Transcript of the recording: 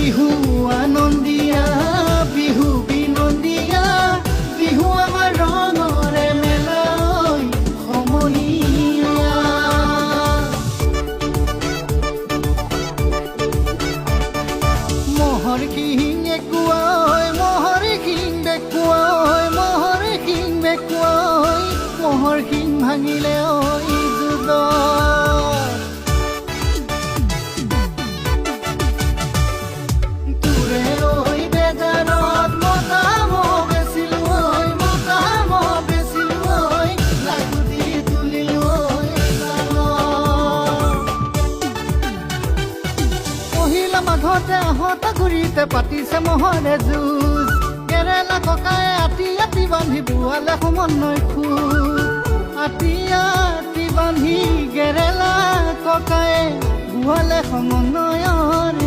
বিহু আনন্দিয়া বিহু বিনন্দিয়া বিহু আমাৰ ৰঙৰে মেলা ঐ সমনীয়া মহৰ শিং একুৱা মহৰ শিং বেকুৱা মহৰ শিং বেকুৱা মহৰ শিং ভাঙিলে ঐ যুগ মাঘতে আহতা ঘূৰিতে পাতিছে মহৰে যুঁজ কেৰেলা ককায়ে আতি আতি বান্ধি বুৱালে সমন্বয় খোজ আতি আতি বান্ধি কেৰেলা ককায়ে বুৱালে সমন্বয়ৰ